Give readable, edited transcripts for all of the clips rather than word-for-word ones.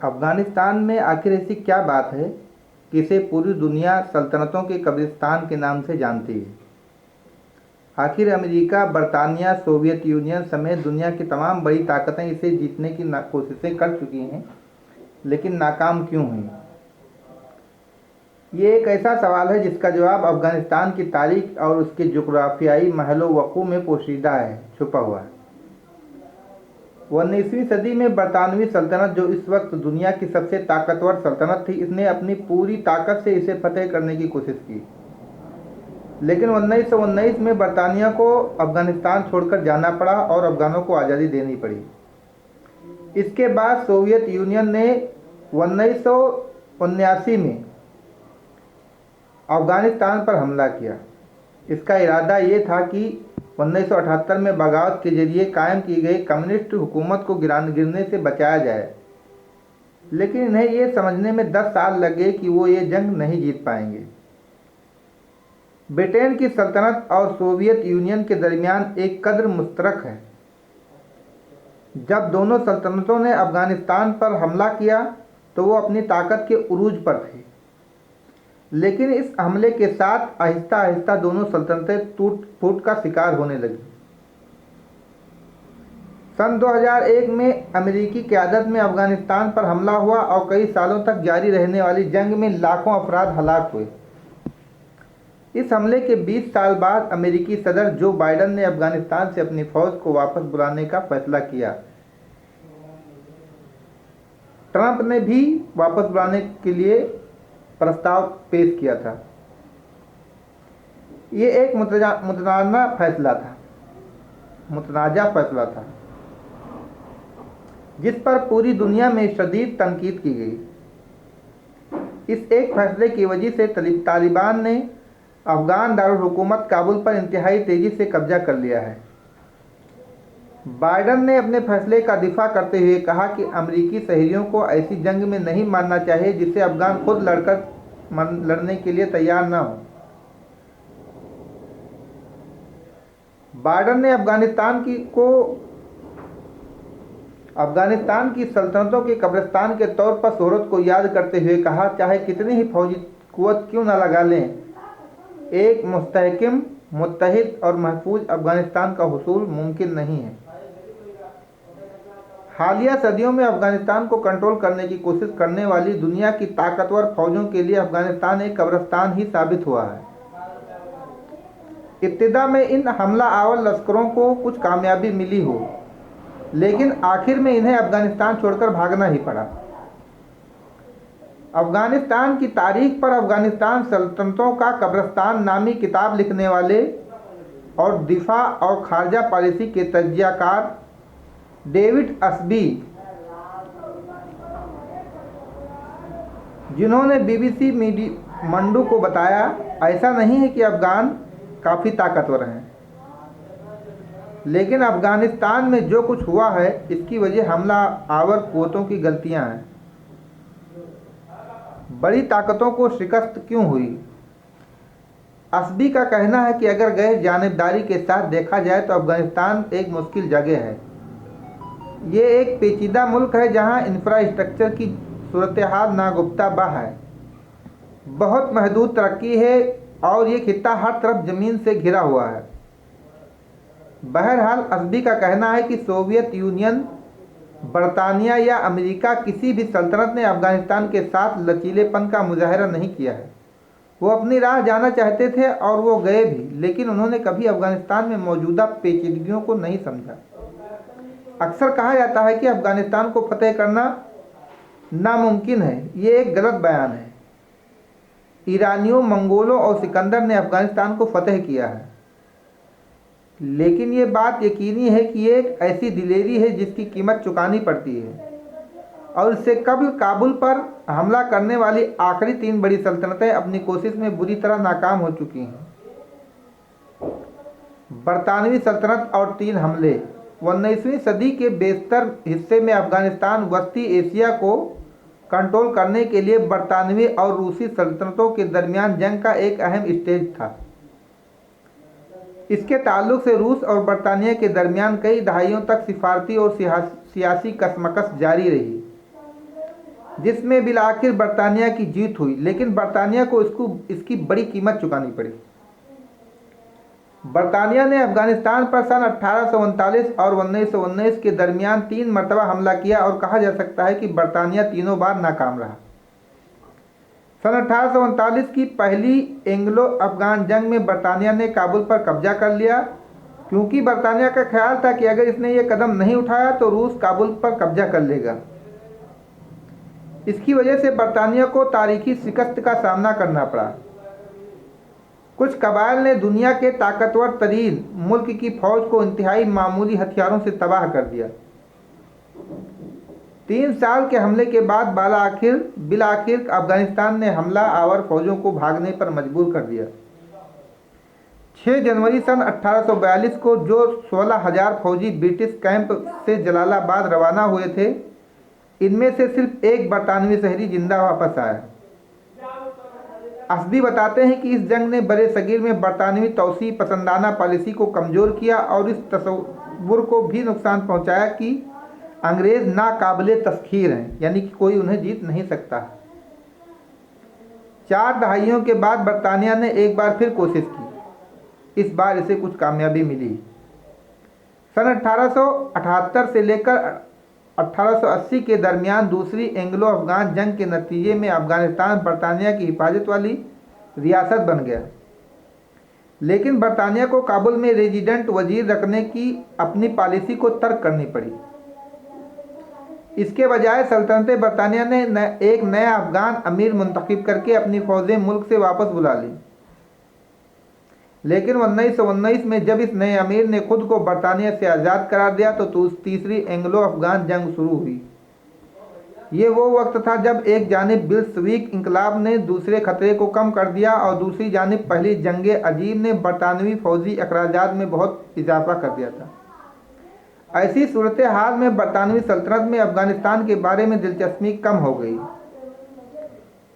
अफगानिस्तान में आखिर ऐसी क्या बात है कि इसे पूरी दुनिया सल्तनतों के कब्रिस्तान के नाम से जानती है। आखिर अमेरिका, बरतानिया, सोवियत यूनियन समेत दुनिया की तमाम बड़ी ताकतें इसे जीतने की कोशिशें कर चुकी हैं, लेकिन नाकाम क्यों हुई? ये एक ऐसा सवाल है जिसका जवाब अफगानिस्तान की तारीख और उसके जुग्राफियाई महलो वक़ू में पोशीदा है, छुपा हुआ है। 19वीं सदी में बरतानवी सल्तनत, जो इस वक्त दुनिया की सबसे ताकतवर सल्तनत थी, इसने अपनी पूरी ताकत से इसे फतेह करने की कोशिश की। लेकिन 1919 में बरतानिया को अफगानिस्तान छोड़कर जाना पड़ा और अफगानों को आज़ादी देनी पड़ी। इसके बाद सोवियत यूनियन ने 1979 में अफगानिस्तान पर हमला किया। इसका इरादा ये था कि 1978 में बगावत के जरिए कायम की गई कम्युनिस्ट हुकूमत को गिरने से बचाया जाए, लेकिन इन्हें ये समझने में 10 साल लगे कि वो ये जंग नहीं जीत पाएंगे। ब्रिटेन की सल्तनत और सोवियत यूनियन के दरमियान एक कद्र मुश्तरक है। जब दोनों सल्तनतों ने अफगानिस्तान पर हमला किया तो वो अपनी ताकत के उरूज पर थे, लेकिन इस हमले के साथ आहिस्ता आहिस्ता दोनों सल्तनतें टूट फूट का शिकार होने लगी। सन 2001 में अमेरिकी क़यादत में अफगानिस्तान पर हमला हुआ और कई सालों तक जारी रहने वाली जंग में लाखों अफराद हलाक हुए। इस हमले के 20 साल बाद अमेरिकी सदर जो बाइडेन ने अफगानिस्तान से अपनी फौज को वापस बुलाने का फैसला किया। ट्रंप ने भी वापस बुलाने के लिए प्रस्ताव पेश किया था। ये एक मुतनाज़ा फैसला था जिस पर पूरी दुनिया में शदीद तनकीद की गई। इस एक फैसले की वजह से तालिबान ने अफगान दारुल हुकूमत काबुल पर इंतहाई तेज़ी से कब्जा कर लिया है। बाइडेन ने अपने फैसले का दिफा करते हुए कहा कि अमेरिकी शहरियों को ऐसी जंग में नहीं मारना चाहिए जिससे अफगान खुद लड़ने के लिए तैयार न हो। बाइडेन ने अफगानिस्तान की सल्तनतों के कब्रिस्तान के तौर पर शोहरत को याद करते हुए कहा, चाहे कितनी ही फौजी कुव्वत क्यों न लगा लें, एक मुस्तहकम, मुत्तहिद और महफूज अफगानिस्तान का हुसूल मुमकिन नहीं है। हालिया सदियों में अफगानिस्तान को कंट्रोल करने की कोशिश करने वाली दुनिया की ताकतवर फौजों के लिए अफगानिस्तान एक कब्रिस्तान ही साबित हुआ है। इब्तिदा में इन हमला आवर लश्करों को कुछ कामयाबी मिली हो, लेकिन आखिर में इन्हें अफगानिस्तान छोड़कर भागना ही पड़ा। अफगानिस्तान की तारीख पर अफगानिस्तान सल्तनतों का कब्रिस्तान नामी किताब लिखने वाले और दिफा और खारजा पॉलिसी के तज्जियाकार डेविड अस्बी, जिन्होंने बीबीसी मंडू को बताया, ऐसा नहीं है कि अफगान काफ़ी ताकतवर हैं, लेकिन अफगानिस्तान में जो कुछ हुआ है इसकी वजह हमला आवर कुव्वतों की गलतियां हैं। बड़ी ताकतों को शिकस्त क्यों हुई? अस्बी का कहना है कि अगर गैर जानिबदारी के साथ देखा जाए तो अफगानिस्तान एक मुश्किल जगह है। ये एक पेचीदा मुल्क है जहां इंफ्रास्ट्रक्चर की सूरत हाल नागुफ्ता बह है, बहुत महदूद तरक्की है और ये खित्ता हर तरफ ज़मीन से घिरा हुआ है। बहरहाल अस्बी का कहना है कि सोवियत यूनियन, बरतानिया या अमेरिका किसी भी सल्तनत ने अफगानिस्तान के साथ लचीलेपन का मुजाहरा नहीं किया है। वो अपनी राह जाना चाहते थे और वो गए भी, लेकिन उन्होंने कभी अफगानिस्तान में मौजूदा पेचीदगियों को नहीं समझा। अक्सर कहा जाता है कि अफगानिस्तान को फतेह करना नामुमकिन है। ये एक गलत बयान है। ईरानियों, मंगोलों और सिकंदर ने अफगानिस्तान को फतेह किया है, लेकिन ये बात यकीनी है कि ये एक ऐसी दिलेरी है जिसकी कीमत चुकानी पड़ती है, और इससे कबल काबुल पर हमला करने वाली आखिरी 3 बड़ी सल्तनतें अपनी कोशिश में बुरी तरह नाकाम हो चुकी हैं। बरतानवी सल्तनत और 3 हमले। 19वीं सदी के बेशतर हिस्से में अफगानिस्तान वस्ती एशिया को कंट्रोल करने के लिए बरतानवी और रूसी सल्तनतों के दरमियान जंग का एक अहम स्टेज था। इसके ताल्लुक से रूस और बरतानिया के दरमियान कई दहाइयों तक सिफारती और सियासी कशमकश जारी रही। जिसमें बिलाखिर बरतानिया की जीत हुई, लेकिन बरतानिया को इसकी बड़ी कीमत चुकानी पड़ी। बरतानिया ने अफगानिस्तान पर सन 1839 और 1919 के दरमियान 3 मरतबा हमला किया और कहा जा सकता है कि बरतानिया तीनों बार नाकाम रहा। सन 1839 की पहली एंग्लो अफगान जंग में बरतानिया ने काबुल पर कब्जा कर लिया, क्योंकि बरतानिया का ख्याल था कि अगर इसने ये कदम नहीं उठाया तो रूस काबुल पर कब्जा कर लेगा। इसकी वजह से बरतानिया को तारीखी शिकस्त का सामना करना पड़ा। कुछ कबाइल ने दुनिया के ताकतवर तरीन मुल्क की फौज को इंतहाई मामूली हथियारों से तबाह कर दिया। 3 साल के हमले के बाद बिलाखिर अफगानिस्तान ने हमला आवर फौजों को भागने पर मजबूर कर दिया। 6 जनवरी सन 1842 को जो 16,000 फौजी ब्रिटिश कैंप से जलालाबाद रवाना हुए थे, इनमें से सिर्फ एक बरतानवी शहरी जिंदा वापस आया। असदी बताते हैं कि इस जंग ने बड़े सगीर में बरतानवी तौसी पसंदाना पॉलिसी को कमज़ोर किया और इस तस्वुर को भी नुकसान पहुंचाया कि अंग्रेज़ नाकाबिले तस्खीर हैं, यानी कि कोई उन्हें जीत नहीं सकता। 4 दहाइयों के बाद बरतानिया ने एक बार फिर कोशिश की। इस बार इसे कुछ कामयाबी मिली। सन 1878 से लेकर 1880 के दरमियान दूसरी एंग्लो अफगान जंग के नतीजे में अफगानिस्तान बरतानिया की हिफाजत वाली रियासत बन गया, लेकिन बरतानिया को काबुल में रेजिडेंट वजीर रखने की अपनी पॉलिसी को तर्क करनी पड़ी। इसके बजाय सल्तनत बरतानिया ने एक नया अफगान अमीर मुंतखब करके अपनी फौजें मुल्क से वापस बुला ली। लेकिन 1919 में जब इस नए अमीर ने खुद को बरतानिया से आज़ाद करार दिया तो तीसरी एंग्लो अफगान जंग शुरू हुई। ये वो वक्त था जब एक जानिब बिल्शविक इंकलाब ने दूसरे खतरे को कम कर दिया और दूसरी जानिब पहली जंग अजीम ने बरतानवी फौजी अखराजात में बहुत इजाफा कर दिया था। ऐसी सूरत हाल में बरतानवी सल्तनत में अफगानिस्तान के बारे में दिलचस्पी कम हो गई।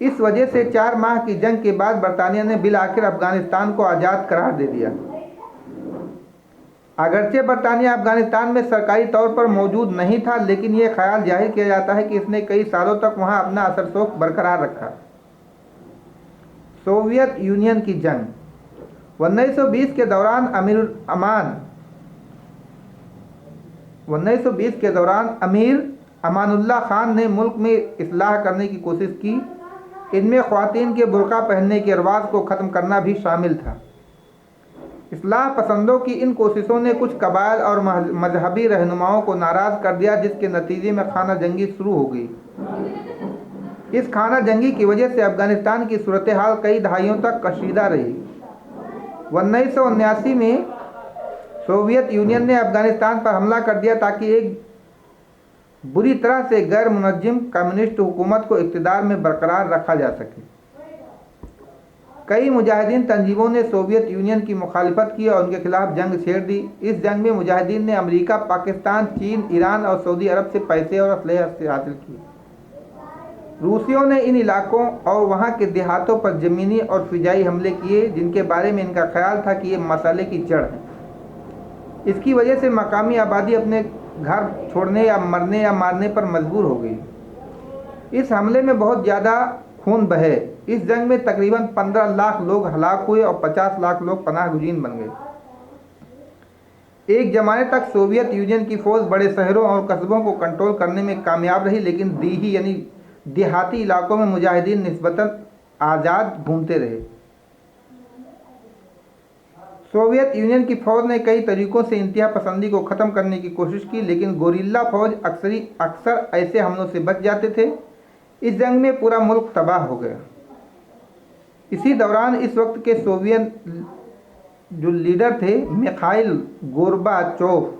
इस वजह से 4 माह की जंग के बाद बरतानिया ने बिलाखिर अफगानिस्तान को आज़ाद करार दे दिया। अगरचे बरतानिया अफगानिस्तान में सरकारी तौर पर मौजूद नहीं था, लेकिन यह ख्याल जाहिर किया जाता है कि इसने कई सालों तक वहां अपना असर-शौक बरकरार रखा। सोवियत यूनियन की जंग 1920 के दौरान अमीर अमानुल्लाह खान ने मुल्क में इस्लाह करने की कोशिश की। इनमें ख्वातीन के बुर्का पहनने के रिवाज को ख़त्म करना भी शामिल था। इस्लाह पसंदों की इन कोशिशों ने कुछ कबाइल और मजहबी रहनुमाओं को नाराज़ कर दिया, जिसके नतीजे में खाना जंगी शुरू हो गई। इस खाना जंगी की वजह से अफगानिस्तान की सूरत हाल कई दहाइयों तक कशीदा रही। 1979 में सोवियत यूनियन ने अफगानिस्तान पर हमला कर दिया ताकि एक बुरी तरह से गैर मुनज़्ज़म कम्युनिस्ट हुकूमत को इक़्तिदार में बरकरार रखा जा सके। कई मुजाहिदीन तंजीमों ने सोवियत यूनियन की मुखालिफत की और उनके खिलाफ जंग छेड़ दी। इस जंग में मुजाहिदीन ने अमेरिका, पाकिस्तान, चीन, ईरान और सऊदी अरब से पैसे और असलहे हासिल किए। रूसियों ने इन इलाकों और वहाँ के देहातों पर ज़मीनी और फ़िज़ाई हमले किए, जिनके बारे में इनका ख्याल था कि ये मसाले की जड़ है। इसकी वजह से मकामी आबादी अपने घर छोड़ने या मरने या मारने पर मजबूर हो गई। इस हमले में बहुत ज़्यादा खून बहे। इस जंग में तकरीबन 15 लाख लोग हलाक हुए और 50 लाख लोग पनाह गुज़ीर बन गए। एक ज़माने तक सोवियत यूनियन की फ़ौज बड़े शहरों और कस्बों को कंट्रोल करने में कामयाब रही, लेकिन दीही यानी देहाती इलाकों में मुजाहिदीन निस्बतन आज़ाद घूमते रहे। सोवियत यूनियन की फ़ौज ने कई तरीक़ों से इंतहा पसंदी को ख़त्म करने की कोशिश की, लेकिन गोरिल्ला फ़ौज अक्सर ऐसे हमलों से बच जाते थे। इस जंग में पूरा मुल्क तबाह हो गया। इसी दौरान इस वक्त के सोवियत जो लीडर थे मिखाइल गोर्बाचोव,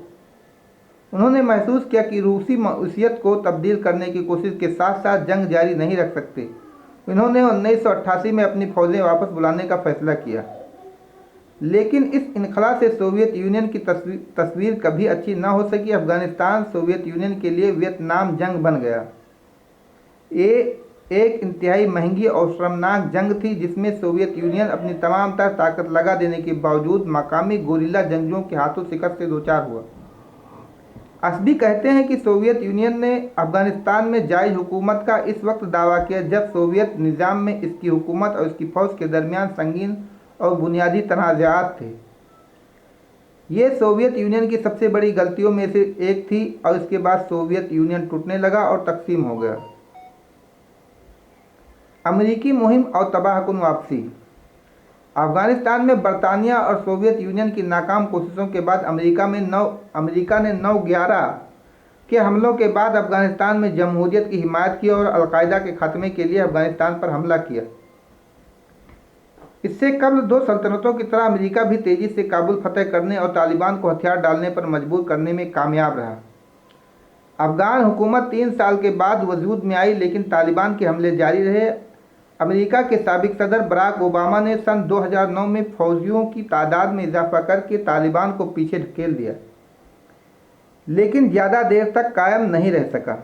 उन्होंने महसूस किया कि रूसी मईशत को तब्दील करने की कोशिश के साथ साथ जंग जारी नहीं रख सकते। इन्होंने 1988 में अपनी फ़ौजें वापस बुलाने का फैसला किया, लेकिन इस इनखला से सोवियत यूनियन की तस्वीर कभी अच्छी न हो सकी। अफगानिस्तान सोवियत यूनियन के लिए वियतनाम जंग बन गया। ये एक इंतहाई महंगी और शर्मनाक जंग थी, जिसमें सोवियत यूनियन अपनी तमाम तर ताकत लगा देने के बावजूद मकामी गोरिल्ला जंगियों के हाथों शिकस्त से दो चार हुआ। असबी कहते हैं कि सोवियत यूनियन ने अफगानिस्तान में जायज हुकूमत का इस वक्त दावा किया जब सोवियत निज़ाम में इसकी हुकूमत और इसकी फ़ौज के दरमियान संगीन और बुनियादी तनाज़ात थे। ये सोवियत यूनियन की सबसे बड़ी गलतियों में से एक थी और इसके बाद सोवियत यूनियन टूटने लगा और तकसीम हो गया। अमेरिकी मुहिम और तबाहकुन वापसी। अफगानिस्तान में बरतानिया और सोवियत यूनियन की नाकाम कोशिशों के बाद अमेरिका ने 9/11 के हमलों के बाद अफगानिस्तान में जमहूरियत की हिमायत की और अलकायदा के खात्मे के लिए अफगानिस्तान पर हमला किया। इससे कबल दो सल्तनतों की तरह अमेरिका भी तेजी से काबुल फतह करने और तालिबान को हथियार डालने पर मजबूर करने में कामयाब रहा। अफगान हुकूमत 3 साल के बाद वजूद में आई, लेकिन तालिबान के हमले जारी रहे। अमेरिका के साबिक सदर बराक ओबामा ने सन 2009 में फौजियों की तादाद में इजाफा करके तालिबान को पीछे ढकेल दिया, लेकिन ज़्यादा देर तक कायम नहीं रह सका।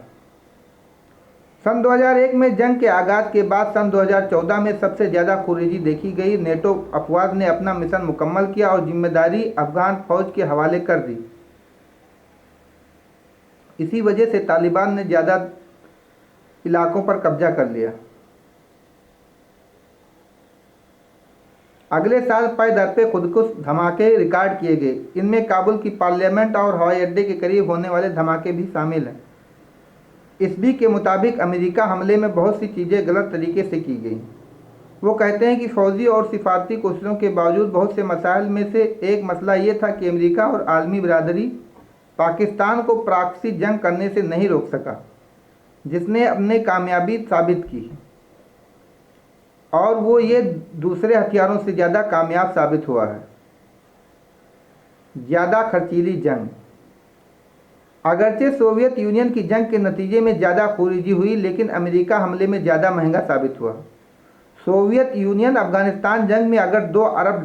सन 2001 में जंग के आगाज़ के बाद सन 2014 में सबसे ज़्यादा खुरेजी देखी गई। नेटो अफवाज ने अपना मिशन मुकम्मल किया और जिम्मेदारी अफगान फौज के हवाले कर दी। इसी वजह से तालिबान ने ज़्यादा इलाकों पर कब्जा कर लिया। अगले साल पय दर पे खुदकुश धमाके रिकॉर्ड किए गए। इनमें काबुल की पार्लियामेंट और हवाई अड्डे के करीब होने वाले धमाके भी शामिल हैं। इसबी के मुताबिक अमेरिका हमले में बहुत सी चीज़ें गलत तरीके से की गई। वो कहते हैं कि फौजी और सिफारती कोशिशों के बावजूद बहुत से मसाइल में से एक मसला ये था कि अमेरिका और आलमी बिरादरी पाकिस्तान को प्रॉक्सी जंग करने से नहीं रोक सका, जिसने अपने कामयाबी साबित की, और वो ये दूसरे हथियारों से ज़्यादा कामयाब साबित हुआ है। ज़्यादा खर्चीली जंग। अगरचे सोवियत यूनियन की जंग के नतीजे में ज़्यादा खुरीजी हुई, लेकिन अमेरिका हमले में ज़्यादा महंगा साबित हुआ। सोवियत यूनियन अफगानिस्तान जंग में अगर $2 अरब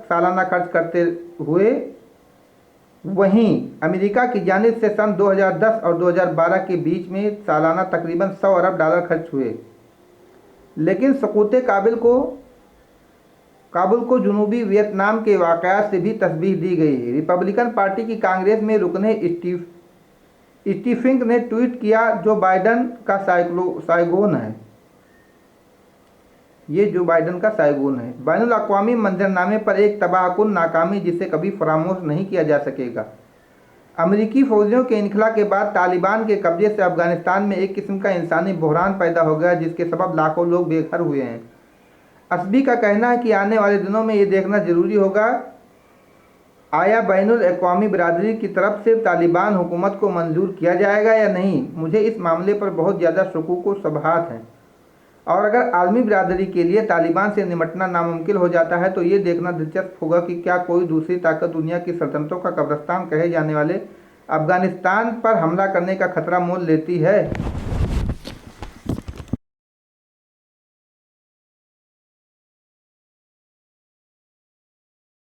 सालाना खर्च करते हुए, वहीं अमेरिका की जानिब से सन 2010 और 2012 के बीच में सालाना तकरीबन $100 अरब खर्च हुए। लेकिन सकूत काबुल को जनूबी वियतनाम के वाक़यात से भी तस्बीह दी गई है। रिपब्लिकन पार्टी की कांग्रेस में रुकने स्टीफिंग ने ट्वीट किया, जो बाइडन का साइगोन है। ये जो बाइडन का साइगोन है। बैनुल अक़वामी मंजरनामे पर एक तबाहकुन नाकामी जिसे कभी फरामोश नहीं किया जा सकेगा। अमेरिकी फौजियों के इनखला के बाद तालिबान के कब्जे से अफगानिस्तान में एक किस्म का इंसानी बहरान पैदा हो गया, जिसके सबब लाखों लोग बेघर हुए हैं। असबी का कहना है कि आने वाले दिनों में ये देखना ज़रूरी होगा आया बैनुल अक़वामी बिरादरी की तरफ से तालिबान हुकूमत को मंजूर किया जाएगा या नहीं। मुझे इस मामले पर बहुत ज़्यादा शकूक व शुबहात हैं, और अगर आलमी बिरादरी के लिए तालिबान से निपटना नामुमकिन हो जाता है तो ये देखना दिलचस्प होगा कि क्या कोई दूसरी ताकत दुनिया की सल्तनतों का कब्रिस्तान कहे जाने वाले अफगानिस्तान पर हमला करने का खतरा मोल लेती है।